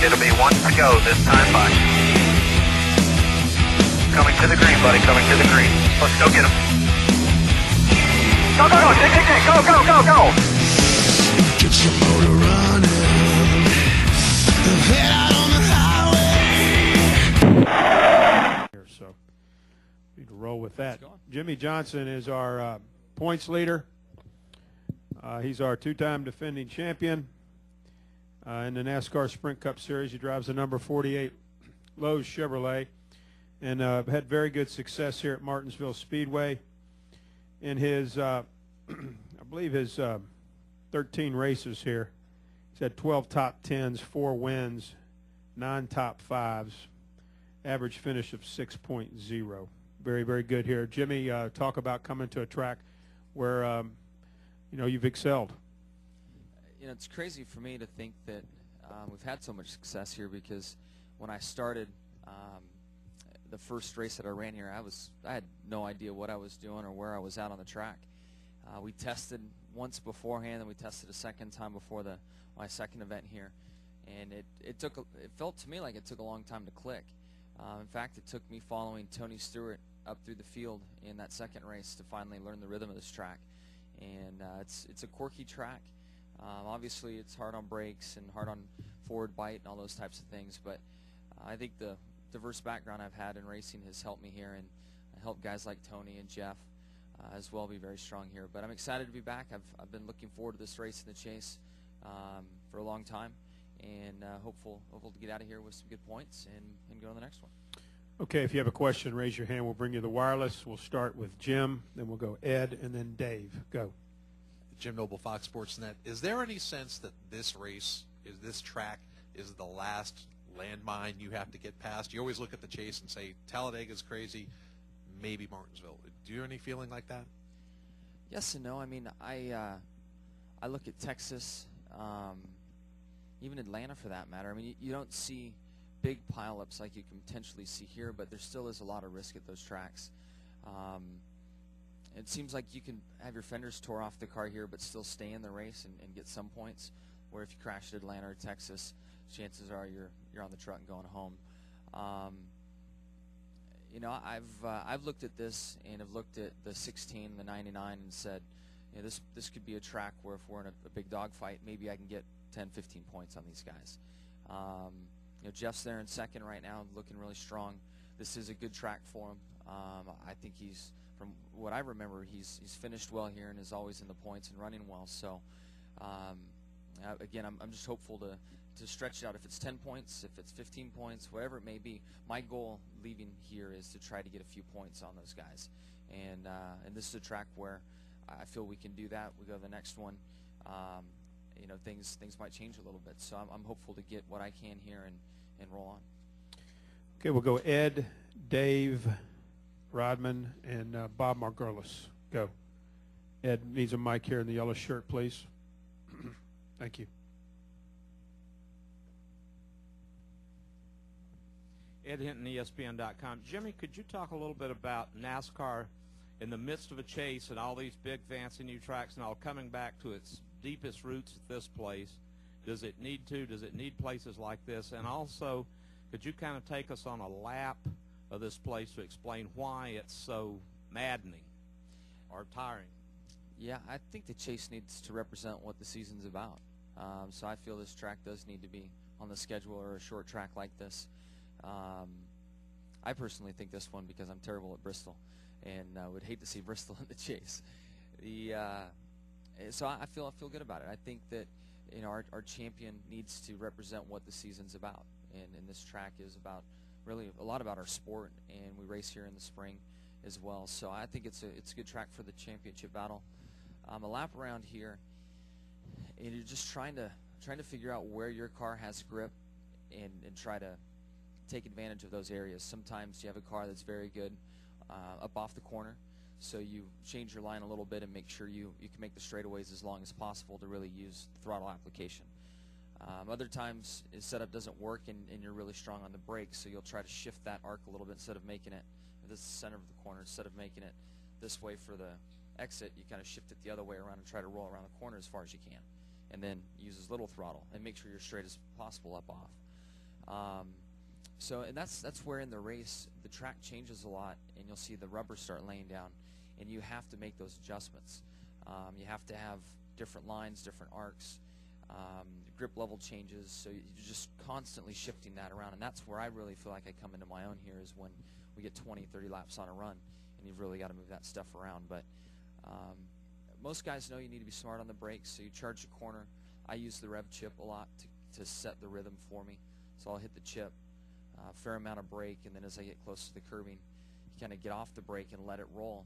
It'll be 1 to go this time by. Coming to the green, buddy, coming to the green. Let's go get him. Go, go, go, go, go, go, go. Get your motor running. Head out on the highway. So need to roll with that. Jimmie Johnson is our points leader. He's our two-time defending champion in the NASCAR Sprint Cup Series. He drives the number 48 Lowe's Chevrolet and had very good success here at Martinsville Speedway. In his, I believe his 13 races here, he's had 12 top 10s, 4 wins, 9 top 5s, average finish of 6.0. Very, very good here. Jimmie, talk about coming to a track where, you know, you've excelled. You know, it's crazy for me to think that we've had so much success here, because when I started the first race that I ran here, I had no idea what I was doing or where I was at on the track. We tested once beforehand, and we tested a second time before my second event here, and it felt to me like it took a long time to click. In fact, it took me following Tony Stewart up through the field in that second race to finally learn the rhythm of this track. And it's a quirky track. Obviously, it's hard on brakes and hard on forward bite and all those types of things, but I think the diverse background I've had in racing has helped me here, and helped guys like Tony and Jeff as well be very strong here. But I'm excited to be back. I've been looking forward to this race in the chase for a long time, and hopeful to get out of here with some good points and go to the next one. Okay, if you have a question, raise your hand. We'll bring you the wireless. We'll start with Jim, then we'll go Ed, and then Dave. Go. Jim Noble, Fox Sports Net. Is there any sense that this track is the last landmine you have to get past? You always look at the chase and say Talladega's crazy, maybe Martinsville. Do you have any feeling like that? Yes and no. I mean, I look at Texas, even Atlanta for that matter. I mean, you don't see big pileups like you can potentially see here, but there still is a lot of risk at those tracks. It seems like you can have your fenders tore off the car here but still stay in the race and get some points, where if you crash at Atlanta or Texas, chances are you're on the truck and going home. You know, I've looked at this and have looked at the 16, the 99, and said, you know, this could be a track where if we're in a big dogfight, maybe I can get 10, 15 points on these guys. You know, Jeff's there in second right now, looking really strong. This is a good track for him. I think he's, from what I remember, he's finished well here and is always in the points and running well. So, again, I'm just hopeful to stretch it out. If it's 10 points, if it's 15 points, whatever it may be, my goal leaving here is to try to get a few points on those guys. And this is a track where I feel we can do that. We go to the next one. You know, things might change a little bit. So I'm hopeful to get what I can here and roll on. Okay, we'll go Ed, Dave, Rodman, and Bob Margolis. Go. Ed needs a mic here in the yellow shirt, please. Thank you. Ed Hinton, ESPN.com. Jimmie, could you talk a little bit about NASCAR in the midst of a chase and all these big fancy new tracks and all coming back to its deepest roots at this place? Does it need places like this? And also, could you kind of take us on a lap of this place to explain why it's so maddening or tiring? Yeah, I think the chase needs to represent what the season's about. So I feel this track does need to be on the schedule, or a short track like this. I personally think this one, because I'm terrible at Bristol and would hate to see Bristol in the chase. So I feel good about it. I think that, you know, our champion needs to represent what the season's about, and this track is about really a lot about our sport, and we race here in the spring as well. So I think it's a good track for the championship battle. A lap around here, and you're just trying to figure out where your car has grip and try to take advantage of those areas. Sometimes you have a car that's very good up off the corner, so you change your line a little bit and make sure you can make the straightaways as long as possible to really use the throttle application. Other times the setup doesn't work and you're really strong on the brakes, so you'll try to shift that arc a little bit. Instead of making it this is the center of the corner, instead of making it this way for the exit, you kind of shift it the other way around and try to roll around the corner as far as you can, and then use as little throttle and make sure you're straight as possible up off. And that's where in the race the track changes a lot, and you'll see the rubber start laying down, and you have to make those adjustments. You have to have different lines, different arcs, grip level changes, so you're just constantly shifting that around, and that's where I really feel like I come into my own here, is when we get 20, 30 laps on a run, and you've really got to move that stuff around. But most guys know you need to be smart on the brakes, so you charge a corner. I use the rev chip a lot to set the rhythm for me, so I'll hit the chip, fair amount of brake, and then as I get close to the curbing, you kind of get off the brake and let it roll,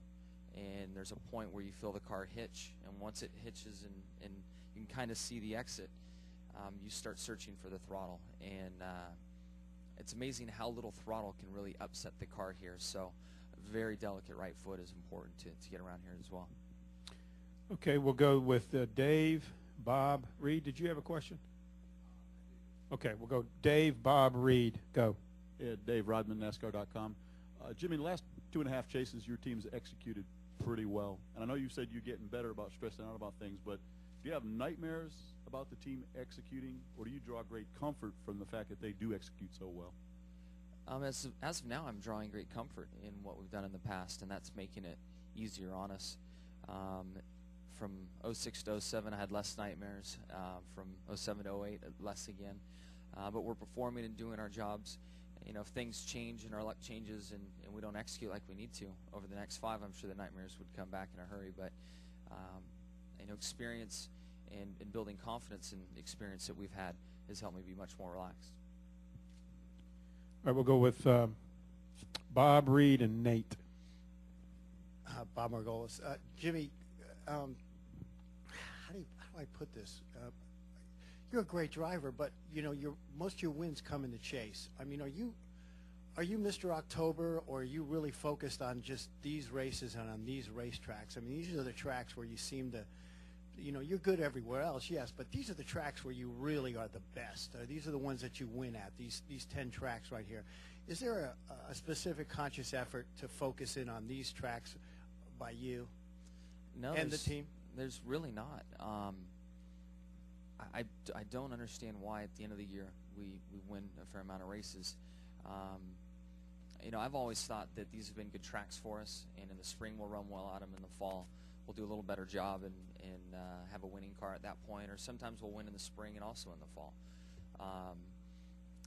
and there's a point where you feel the car hitch, and once it hitches and you can kind of see the exit, you start searching for the throttle, and it's amazing how little throttle can really upset the car here. So a very delicate right foot is important to get around here as well. Okay, we'll go with Dave, Bob, Reed. Did you have a question? Okay, we'll go Dave, Bob, Reed. Go. Yeah, Dave Rodman, NASCAR.com. Jimmie, the last 2.5 chases, your team's executed pretty well. And I know you said you're getting better about stressing out about things, but do you have nightmares about the team executing, or do you draw great comfort from the fact that they do execute so well? As of now, I'm drawing great comfort in what we've done in the past, and that's making it easier on us. From 06 to 07, I had less nightmares. From 07 to 08, less again. But we're performing and doing our jobs. You know, if things change and our luck changes and we don't execute like we need to over the next 5, I'm sure the nightmares would come back in a hurry. But you know, experience and building confidence in the experience that we've had has helped me be much more relaxed. All right, we'll go with Bob, Reed, and Nate. Bob Margolis. Jimmie, how do I put this? You're a great driver, but you know most of your wins come in the chase. I mean, are you Mr. October, or are you really focused on just these races and on these racetracks? I mean, these are the tracks where you seem to, you know, you're good everywhere else, yes, but these are the tracks where you really are the best. These are the ones that you win at. These 10 tracks right here. Is there a specific conscious effort to focus in on these tracks by you and the team? There's really not. I don't understand why at the end of the year we win a fair amount of races. You know, I've always thought that these have been good tracks for us, and in the spring we'll run well at them. In the fall we'll do a little better job and have a winning car at that point, or sometimes we'll win in the spring and also in the fall.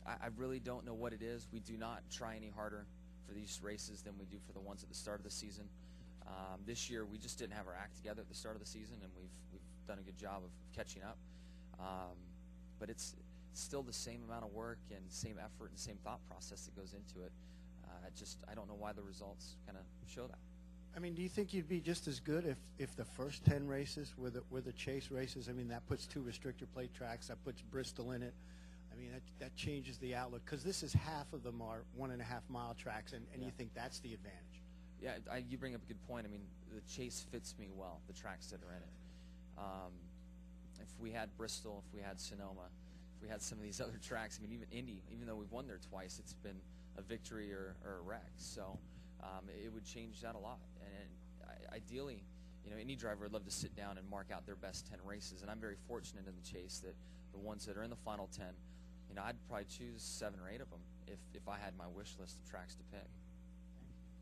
I really don't know what it is. We do not try any harder for these races than we do for the ones at the start of the season. This year we just didn't have our act together at the start of the season, and we've done a good job of catching up. But it's still the same amount of work and same effort and same thought process that goes into it. I don't know why the results kind of show that. I mean, do you think you'd be just as good if the first 10 races were the chase races? I mean, that puts 2 restrictor plate tracks, that puts Bristol in it. I mean, that changes the outlook, because this is half of them are 1.5 mile tracks, and Yeah. you think that's the advantage. Yeah, you bring up a good point. I mean, the chase fits me well, the tracks that are in it. If we had Bristol, if we had Sonoma, if we had some of these other tracks, I mean, even Indy, even though we've won there twice, it's been a victory or a wreck. So it would change that a lot. And ideally, you know, any driver would love to sit down and mark out their best 10 races. And I'm very fortunate in the chase that the ones that are in the final 10, you know, I'd probably choose 7 or 8 of them if I had my wish list of tracks to pick.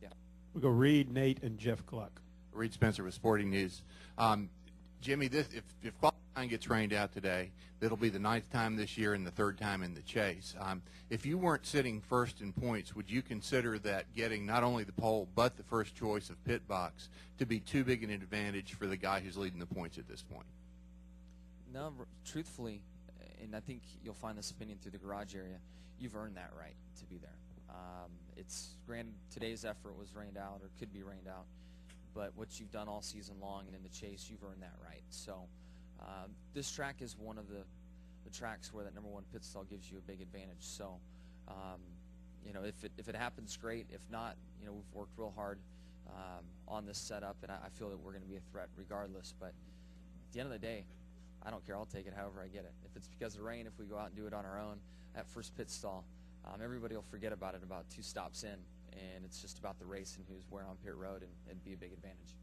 Yeah. We'll go Reed, Nate, and Jeff Gluck. Reed Spencer with Sporting News. Jimmie, if qualifying gets rained out today, it'll be the 9th time this year and the 3rd time in the chase. If you weren't sitting first in points, would you consider that getting not only the pole but the first choice of pit box to be too big an advantage for the guy who's leading the points at this point? No, truthfully, and I think you'll find this opinion through the garage area, you've earned that right to be there. It's granted today's effort was rained out or could be rained out, but what you've done all season long and in the chase, you've earned that right. So this track is one of the tracks where that #1 pit stall gives you a big advantage. So you know, if it happens, great. If not, you know, we've worked real hard on this setup, and I feel that we're going to be a threat regardless. But at the end of the day, I don't care. I'll take it however I get it. If it's because of rain, if we go out and do it on our own, that first pit stall, everybody will forget about it about 2 stops in, and it's just about the race and who's where on pit road, and it'd be a big advantage.